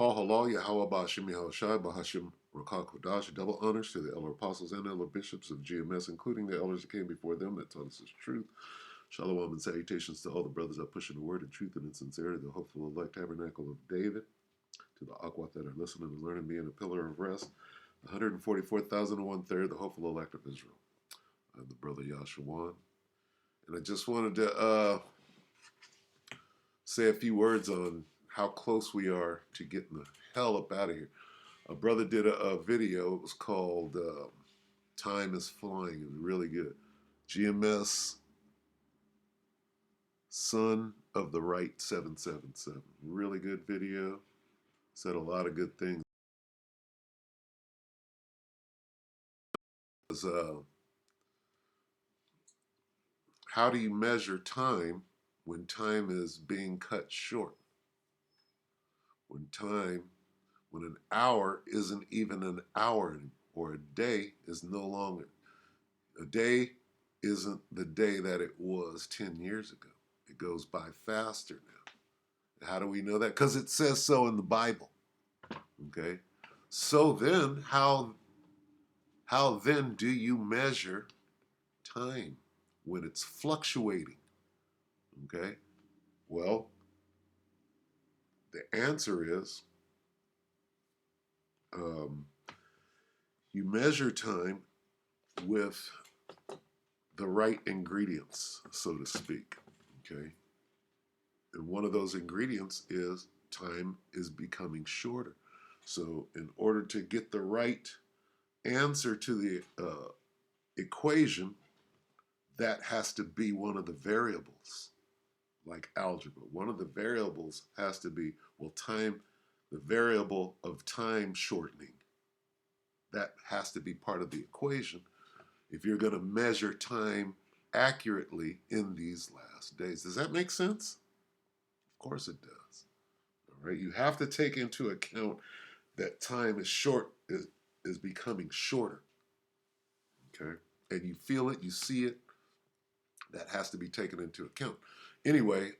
Paul Halal, Yahweh Ba'ashim Yahushai, Bahashim Rakah Kodash, double honors to the elder apostles and elder bishops of GMS, including the elders that came before them that taught us the truth. Shalom and salutations to all the brothers that push in the word and truth and in sincerity, the hopeful elect tabernacle of David, to the Akwat that are listening and learning, being a pillar of rest, 144,001 third, the hopeful elect of Israel. I'm the brother Yashawan. And I just wanted to say a few words on how close we are to getting the hell up out of here. A brother did a video. It was called Time is Flying. It was really good. GMS, Son of the Right 777. Really good video. Said a lot of good things. How do you measure time when time is being cut short? When an hour isn't even an hour anymore, or a day is no longer. A day isn't the day that it was 10 years ago. It goes by faster now. How do we know that? Because it says so in the Bible. Okay? So then, how then do you measure time when it's fluctuating? Okay? Well, the answer is you measure time with the right ingredients, so to speak. Okay? And one of those ingredients is time is becoming shorter. So, in order to get the right answer to the equation, that has to be one of the variables, like algebra. One of the variables has to be, well, time, the variable of time shortening. That has to be part of the equation if you're going to measure time accurately in these last days. Does that make sense? Of course it does. All right, you have to take into account that time is becoming shorter. Okay, and you feel it, you see it. That has to be taken into account. Anyway,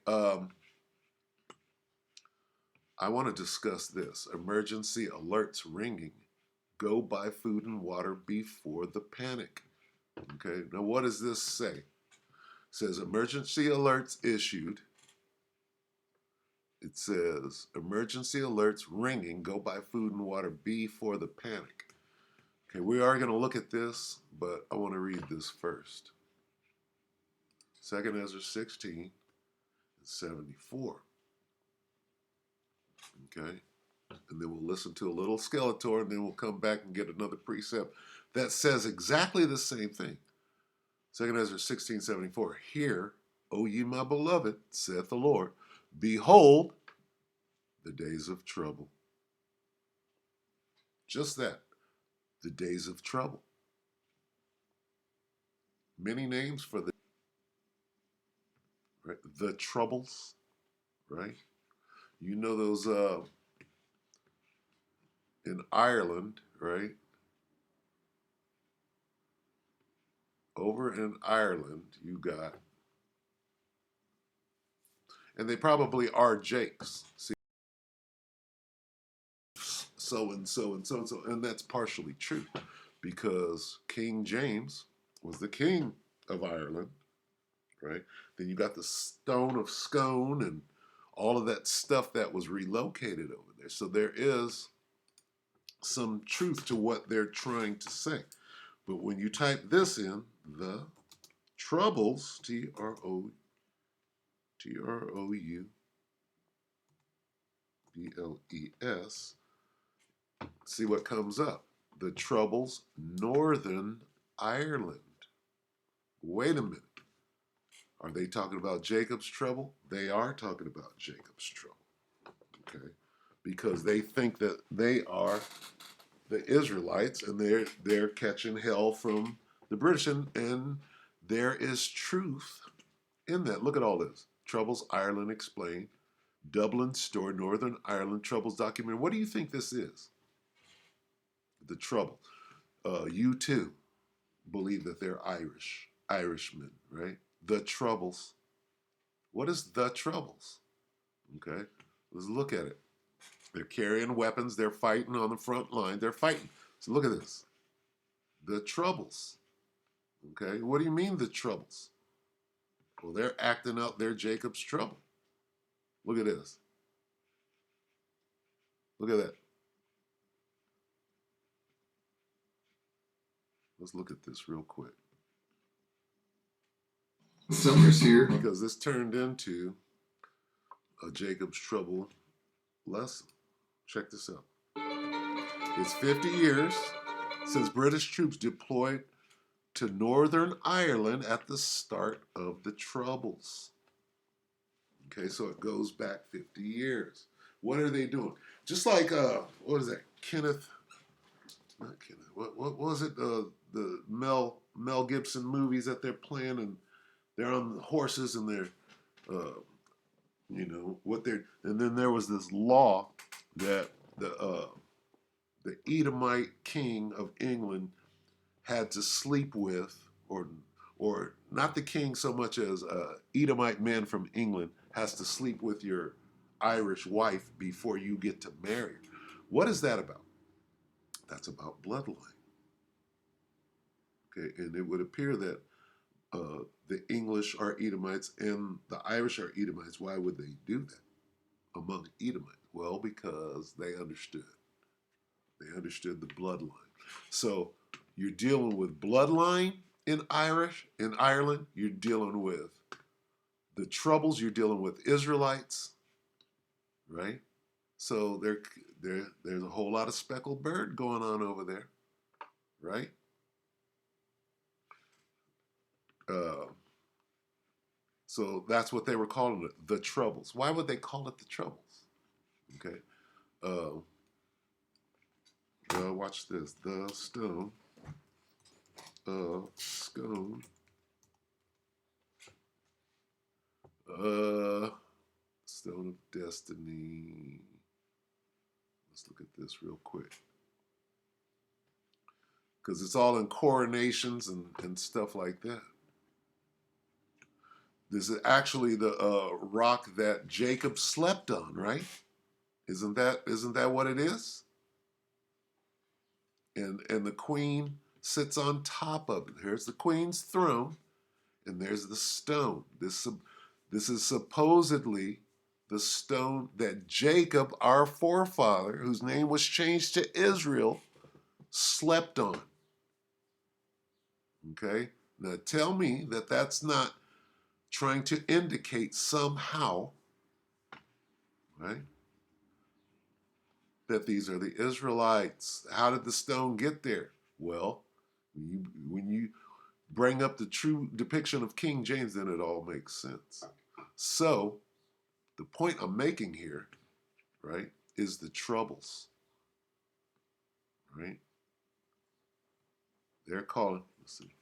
I want to discuss this. Emergency alerts ringing. Go buy food and water before the panic. Okay, now what does this say? It says emergency alerts issued. It says emergency alerts ringing. Go buy food and water before the panic. Okay, we are going to look at this, but I want to read this first. 2nd Ezra 16 and 74. Okay, and then we'll listen to a little Skeletor, and then we'll come back and get another precept that says exactly the same thing. 2nd Ezra 16:74. Hear, O ye my beloved, saith the Lord, behold the days of trouble. Just that, the days of trouble. Many names for the right? The troubles, right? You know those in Ireland, right? Over in Ireland, you got, and they probably are Jakes. See, so and so and so and so, and that's partially true because King James was the king of Ireland, right? Then you got the Stone of Scone and all of that stuff that was relocated over there. So there is some truth to what they're trying to say. But when you type this in, the troubles, Troubles, see what comes up. The troubles, Northern Ireland. Wait a minute. Are they talking about Jacob's trouble? They are talking about Jacob's trouble. Okay? Because they think that they are the Israelites and they're catching hell from the British, and there is truth in that. Look at all this. Troubles Ireland explained. Dublin store, Northern Ireland troubles documented. What do you think this is? The trouble. You too believe that they're Irishmen, right? The troubles. What is the troubles? Okay, let's look at it. They're carrying weapons. They're fighting on the front line. They're fighting. So look at this. The troubles. Okay, what do you mean the troubles? Well, they're acting out their Jacob's trouble. Look at this. Look at that. Let's look at this real quick. Summer's here. Because this turned into a Jacob's trouble lesson. Check this out. It's 50 years since British troops deployed to Northern Ireland at the start of the Troubles. Okay, so it goes back 50 years. What are they doing? Just like, what is that? Not Kenneth. What was it? The Mel Gibson movies that they're playing, and they're on the horses, and they're, what they're. And then there was this law that the Edomite king of England had to sleep with, or not the king so much as Edomite man from England has to sleep with your Irish wife before you get to marry her. What is that about? That's about bloodline. Okay, and it would appear that the English are Edomites and the Irish are Edomites. Why would they do that among Edomites? Well, because they understood. They understood the bloodline. So you're dealing with bloodline in Ireland. You're dealing with the troubles. You're dealing with Israelites, right? So there's a whole lot of speckled bird going on over there, right? So that's what they were calling it, the Troubles. Why would they call it the Troubles? Okay. Watch this. The Stone of Scone. Stone of Destiny. Let's look at this real quick. Because it's all in coronations and stuff like that. This is actually the rock that Jacob slept on, right? Isn't that what it is? And the queen sits on top of it. Here's the queen's throne, and there's the stone. This is supposedly the stone that Jacob, our forefather, whose name was changed to Israel, slept on. Okay? Now tell me that that's not trying to indicate somehow, right, that these are the Israelites. How did the stone get there? Well, when you bring up the true depiction of King James, then it all makes sense. So, the point I'm making here, right, is the troubles, right? They're calling, let's see,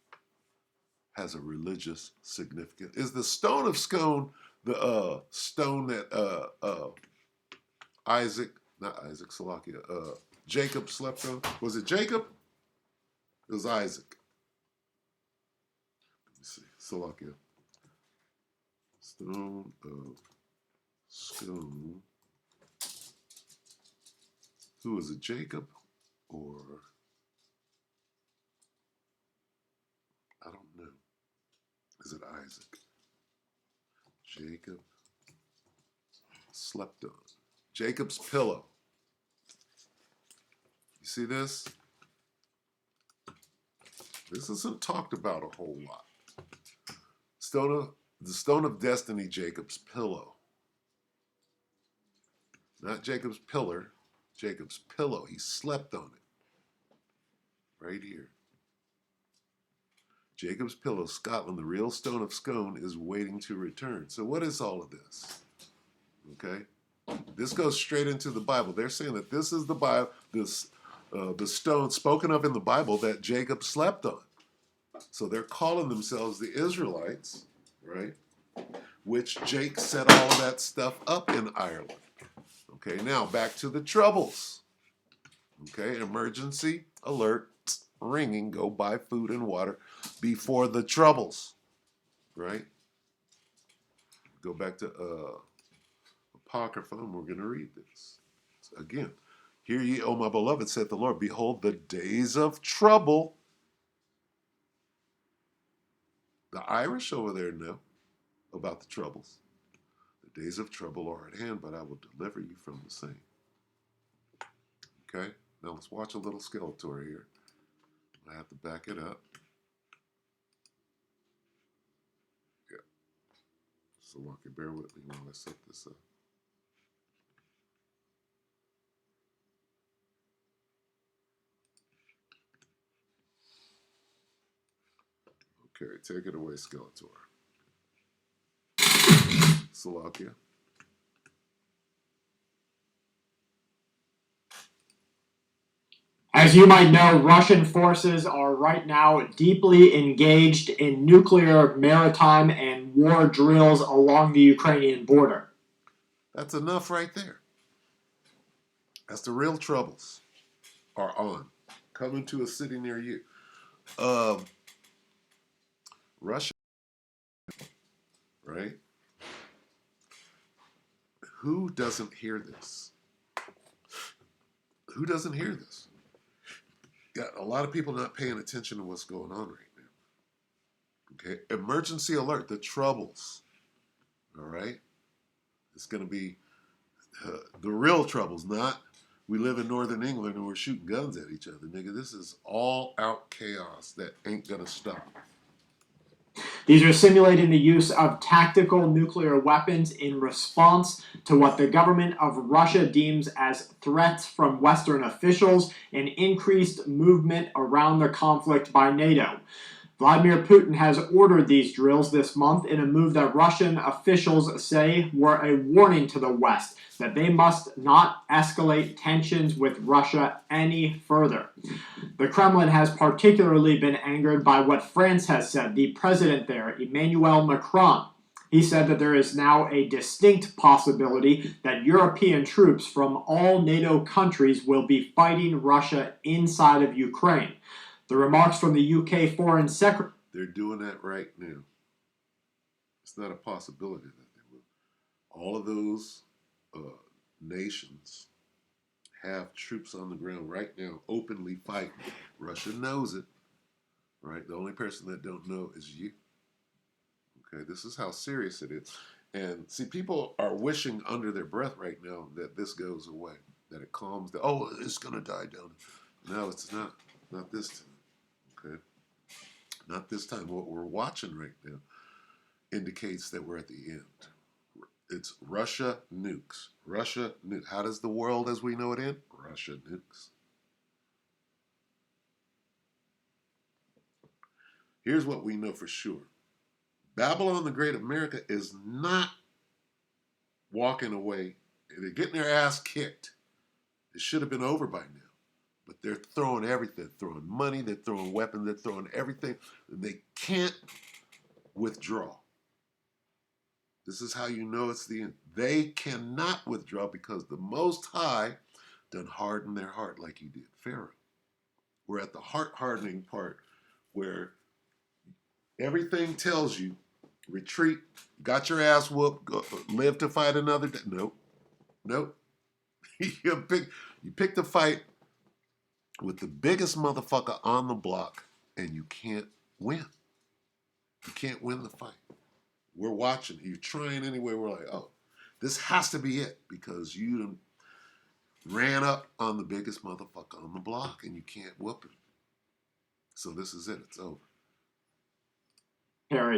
has a religious significance. Is the stone of Scone the stone that Jacob slept on? Was it Jacob? It was Isaac. Let me see, Salakia. Stone of Scone. Who was it, Jacob? Or, I don't know. Is it Isaac? Jacob slept on. Jacob's pillow. You see this? This isn't talked about a whole lot. The stone of destiny, Jacob's pillow. Not Jacob's pillar, Jacob's pillow. He slept on it. Right here. Jacob's pillow, Scotland, the real stone of Scone, is waiting to return. So what is all of this? Okay? This goes straight into the Bible. They're saying that this is the Bible, the stone spoken of in the Bible that Jacob slept on. So they're calling themselves the Israelites, right? Which Jake set all of that stuff up in Ireland. Okay, now back to the troubles. Okay, emergency alert, ringing, go buy food and water before the troubles, right? Go back to Apocrypha, and we're going to read this. Again, hear ye, O my beloved, saith the Lord, behold, the days of trouble. The Irish over there know about the troubles. The days of trouble are at hand, but I will deliver you from the same. Okay, now let's watch a little Skeletor here. I have to back it up. Yeah. So, Lucky, bear with me while I set this up. Okay, take it away, Skeletor. Slovakia. As you might know, Russian forces are right now deeply engaged in nuclear, maritime, and war drills along the Ukrainian border. That's enough right there. That's the real troubles are on. Coming to a city near you. Russia, right? Who doesn't hear this? Who doesn't hear this? Got a lot of people not paying attention to what's going on right now. Okay, emergency alert, the troubles. All right, it's going to be the real troubles, not we live in northern England and we're shooting guns at each other, nigga. This is all out chaos that ain't going to stop. These are simulating the use of tactical nuclear weapons in response to what the government of Russia deems as threats from Western officials and increased movement around the conflict by NATO. Vladimir Putin has ordered these drills this month in a move that Russian officials say were a warning to the West that they must not escalate tensions with Russia any further. The Kremlin has particularly been angered by what France has said. The president there, Emmanuel Macron, he said that there is now a distinct possibility that European troops from all NATO countries will be fighting Russia inside of Ukraine. The remarks from the UK Foreign Secretary. They're doing that right now. It's not a possibility that they will. All of those nations have troops on the ground right now, openly fighting. Russia knows it, right? The only person that don't know is you. Okay, this is how serious it is. And see, people are wishing under their breath right now that this goes away, that it calms down. Oh, it's gonna die down. No, it's not. Not this time. Okay, not this time. What we're watching right now indicates that we're at the end. It's Russia nukes. Russia nukes. How does the world as we know it end? Russia nukes. Here's what we know for sure. Babylon the Great of America is not walking away. They're getting their ass kicked. It should have been over by now. But they're throwing everything. They're throwing money. They're throwing weapons. They're throwing everything. And they can't withdraw. This is how you know it's the end. They cannot withdraw because the Most High done harden their heart like he did Pharaoh. We're at the heart hardening part where everything tells you, retreat, got your ass whooped, go, live to fight another day. Nope. Nope. you pick the fight with the biggest motherfucker on the block and you can't win. You can't win the fight. We're watching. You're trying anyway. We're like, oh, this has to be it because you ran up on the biggest motherfucker on the block and you can't whoop him. So this is it. It's over.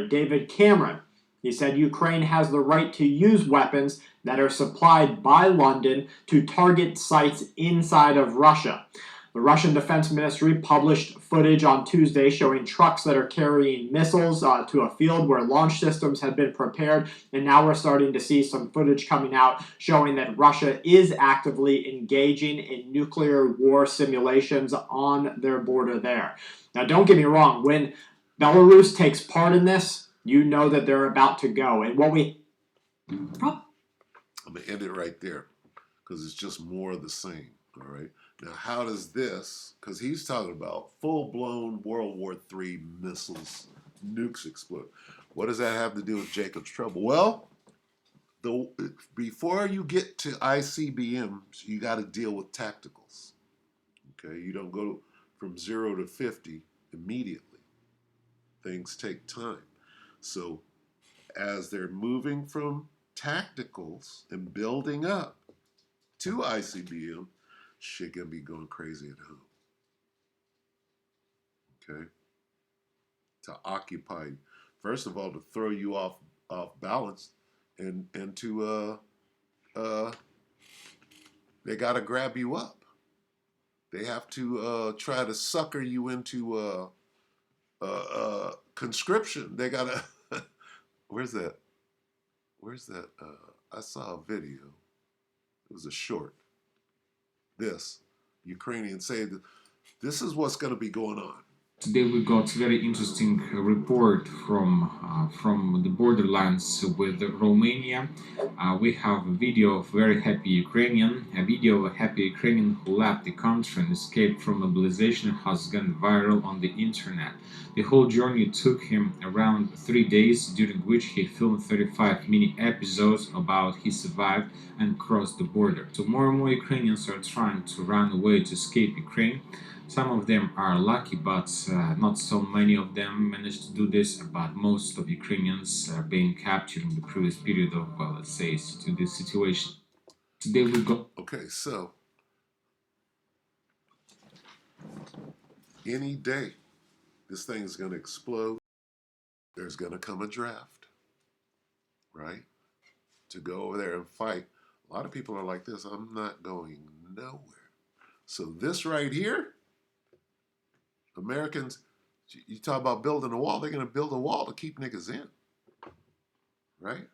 David Cameron. He said Ukraine has the right to use weapons that are supplied by London to target sites inside of Russia. The Russian Defense Ministry published footage on Tuesday showing trucks that are carrying missiles to a field where launch systems had been prepared, and now we're starting to see some footage coming out showing that Russia is actively engaging in nuclear war simulations on their border there. Now, don't get me wrong, when Belarus takes part in this, you know that they're about to go. And what we... I'm going to end it right there because it's just more of the same, all right? Now, how does this, because he's talking about full-blown World War III missiles, nukes explode. What does that have to do with Jacob's trouble? Well, before you get to ICBMs, you got to deal with tacticals. Okay, you don't go from 0 to 50 immediately. Things take time. So as they're moving from tacticals and building up to ICBM, shit gonna be going crazy at home. Okay, to occupy you. First of all, to throw you off balance, and to they gotta grab you up. They have to try to sucker you into conscription. They gotta. Where's that? Where's that? I saw a video. It was a short. This Ukrainian say that this is what's going to be going on. Today we got very interesting report from the borderlands with Romania. We have a video of very happy Ukrainian. A video of a happy Ukrainian who left the country and escaped from mobilization has gone viral on the internet. The whole journey took him around 3 days, during which he filmed 35 mini episodes about he survived and crossed the border. So more and more Ukrainians are trying to run away to escape Ukraine. Some of them are lucky, but not so many of them managed to do this. But most of Ukrainians are being captured in the previous period of, let's say, to this situation. Today we go. Okay, so any day this thing is going to explode. There's going to come a draft, right? To go over there and fight. A lot of people are like this. I'm not going nowhere. So this right here. Americans, you talk about building a wall, they're going to build a wall to keep niggas in, right?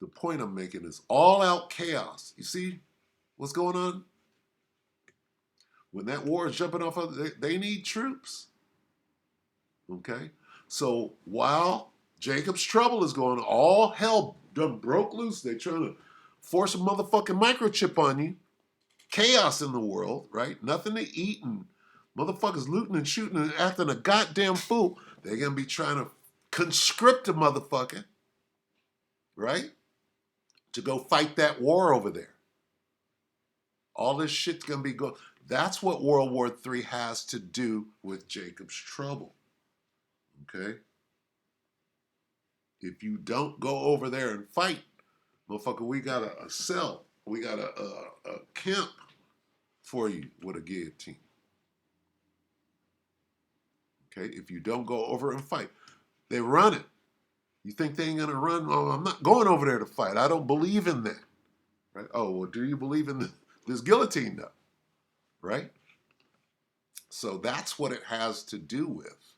The point I'm making is all out chaos. You see what's going on? When that war is jumping off, they need troops, okay? So while Jacob's trouble is going, all hell done broke loose. They're trying to force a motherfucking microchip on you. Chaos in the world, right? Nothing to eat and motherfuckers looting and shooting and acting a goddamn fool. They're going to be trying to conscript a motherfucker, right? To go fight that war over there. All this shit's going to be going. That's what World War III has to do with Jacob's trouble, okay? If you don't go over there and fight, motherfucker, we got a cell. We got a camp for you with a guillotine. Okay, if you don't go over and fight, they run it. You think they ain't gonna run? Oh, I'm not going over there to fight. I don't believe in that. Right? Oh, well, do you believe in this guillotine though? Right? So that's what it has to do with,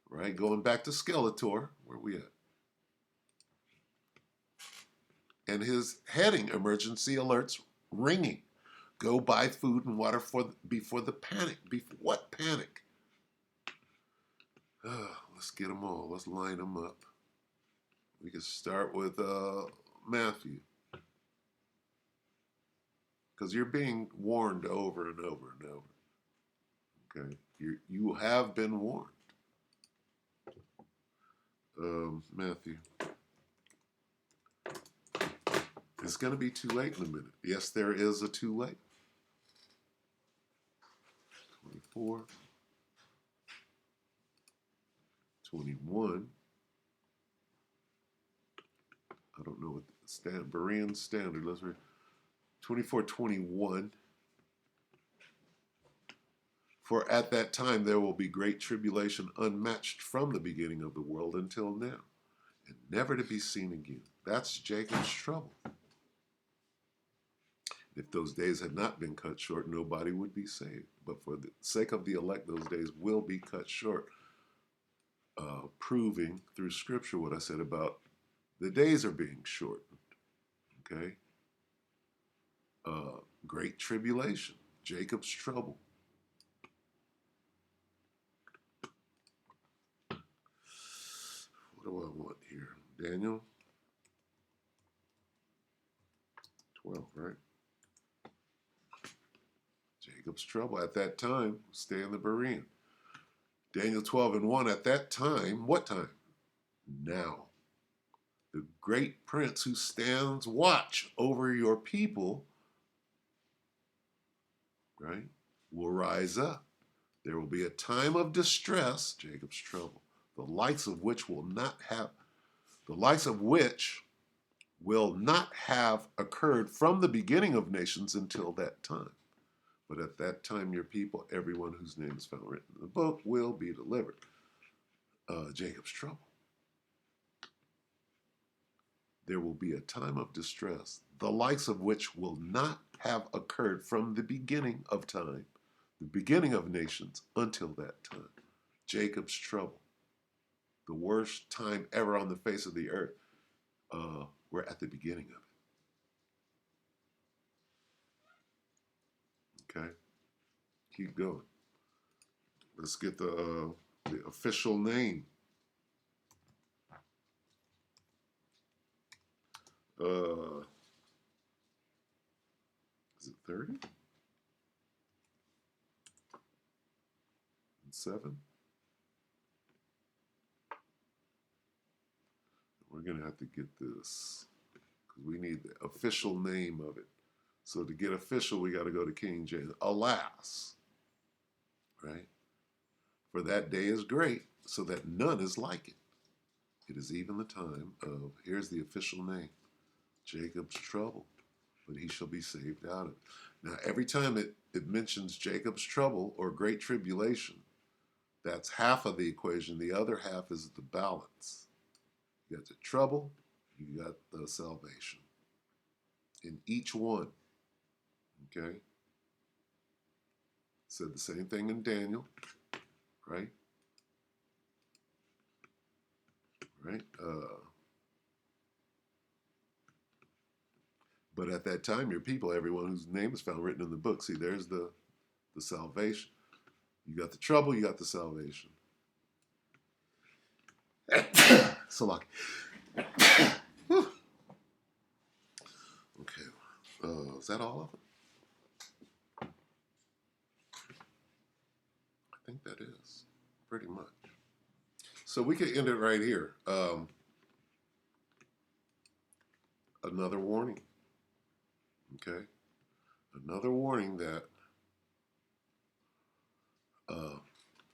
right? Going back to Skeletor, where we at? And his heading, emergency alerts ringing. Go buy food and water before the panic. Before what panic? Let's get them all. Let's line them up. We can start with Matthew. Because you're being warned over and over and over. Okay? You have been warned. Matthew. It's going to be too late in a minute. Yes, there is a too late. 24. 21. I don't know what the Berean standard. Let's read 24:21. For at that time there will be great tribulation unmatched from the beginning of the world until now, and never to be seen again. That's Jacob's trouble. If those days had not been cut short, nobody would be saved. But for the sake of the elect, those days will be cut short. Proving through Scripture what I said about the days are being shortened. Okay? Great tribulation, Jacob's trouble. What do I want here? Daniel 12, right? Jacob's trouble at that time, stay in the Berean. Daniel 12:1, at that time, what time? Now. The great prince who stands watch over your people, right, will rise up. There will be a time of distress, Jacob's trouble, the likes of which will not have occurred from the beginning of nations until that time. But at that time, your people, everyone whose name is found written in the book, will be delivered. Jacob's trouble. There will be a time of distress, the likes of which will not have occurred from the beginning of time, the beginning of nations, until that time. Jacob's trouble. The worst time ever on the face of the earth. We're at the beginning of it. Okay? Keep going. Let's get the official name. Is it 30? And 7? We're going to have to get this because we need the official name of it. So to get official, we got to go to King James. Alas, right? For that day is great, so that none is like it. It is even the time of, here's the official name, Jacob's trouble, but he shall be saved out of it. Now, every time it mentions Jacob's trouble or great tribulation, that's half of the equation. The other half is the balance. You got the trouble, you got the salvation. In each one, okay? Said the same thing in Daniel, right? Right? But at that time, your people, everyone whose name is found written in the book. See, there's the salvation. You got the trouble, you got the salvation. So lucky. Okay. Is that all of it? I think that is pretty much. So we could end it right here. Another warning. Okay. Another warning that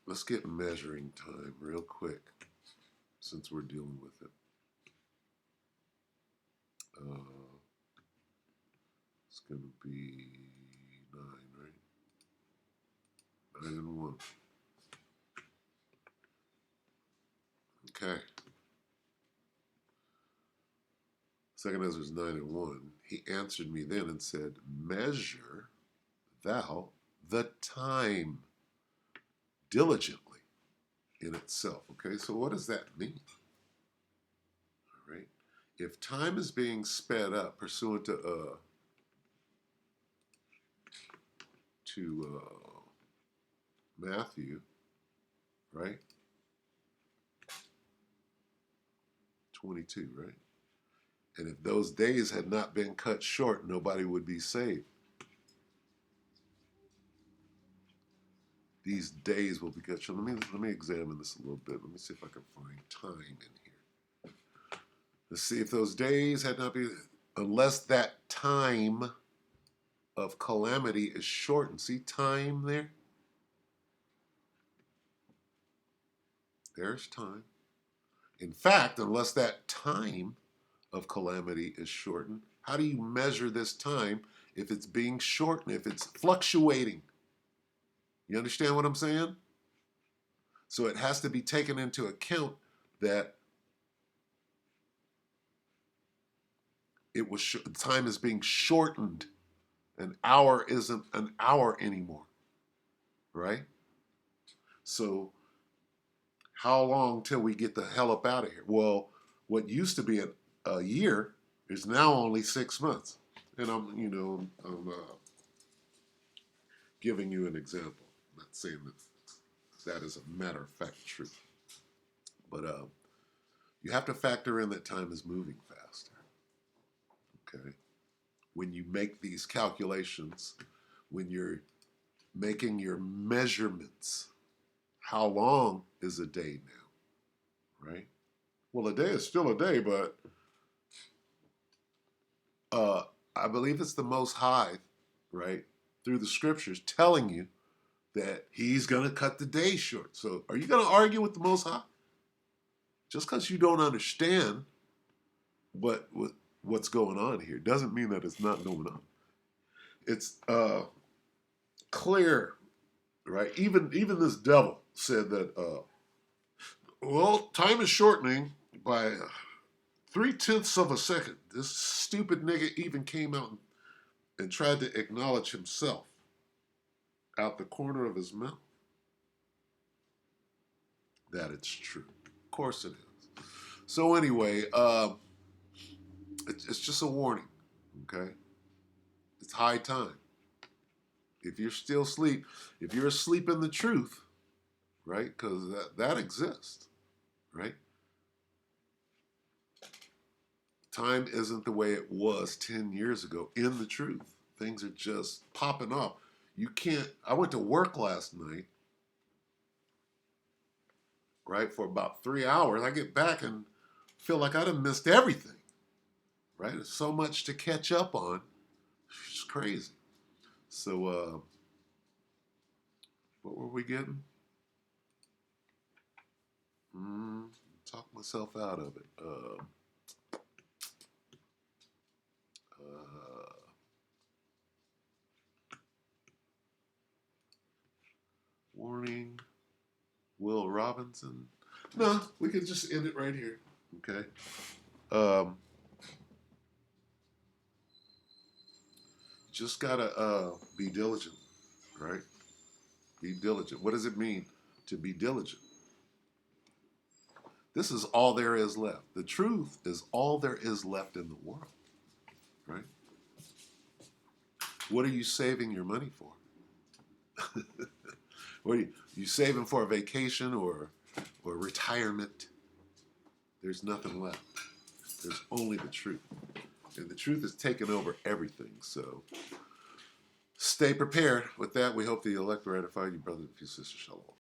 let's get measuring time real quick since we're dealing with it. It's going to be 9, right? 9 and 1. Okay. 2 Ezra 9 and 1. He answered me then and said, measure thou the time diligently in itself. Okay, so what does that mean? All right. If time is being sped up pursuant to Matthew, right? 22, right? And if those days had not been cut short, nobody would be saved. These days will be cut short. Let me examine this a little bit. Let me see if I can find time in here. Let's see if those days had not been, unless that time of calamity is shortened. See time there? There's time. In fact, unless that time of calamity is shortened, how do you measure this time if it's being shortened, if it's fluctuating? You understand what I'm saying? So it has to be taken into account that time is being shortened. An hour isn't an hour anymore, right? So how long till we get the hell up out of here? Well, what used to be a year is now only 6 months. And I'm giving you an example. I'm not saying that is a matter of fact truth. But you have to factor in that time is moving faster. Okay? When you make these calculations, when you're making your measurements, how long is a day now? Right? Well, a day is still a day, but I believe it's the Most High, right, through the scriptures telling you that he's going to cut the day short. So are you going to argue with the Most High? Just because you don't understand what's going on here doesn't mean that it's not going on. It's clear, right? Even this devil said that, well, time is shortening by 0.3 of a second. This stupid nigga even came out and tried to acknowledge himself out the corner of his mouth that it's true. Of course it is. So anyway, it's just a warning, okay? It's high time. If you're still asleep, if you're asleep in the truth, right? Because that exists, right? Time isn't the way it was 10 years ago in the truth. Things are just popping off. You can't, I went to work last night, right, for about 3 hours. I get back and feel like I'd have missed everything, right? There's so much to catch up on. It's crazy. So, what were we getting? Talk myself out of it. Warning, Will Robinson. No, we could just end it right here. Okay. Just gotta be diligent, right? Be diligent. What does it mean to be diligent? This is all there is left. The truth is all there is left in the world, right? What are you saving your money for? What are you saving for a vacation or retirement? There's nothing left. There's only the truth. And the truth has taken over everything. So stay prepared. With that, we hope the elect will ratify you, brothers and sisters. Shalom.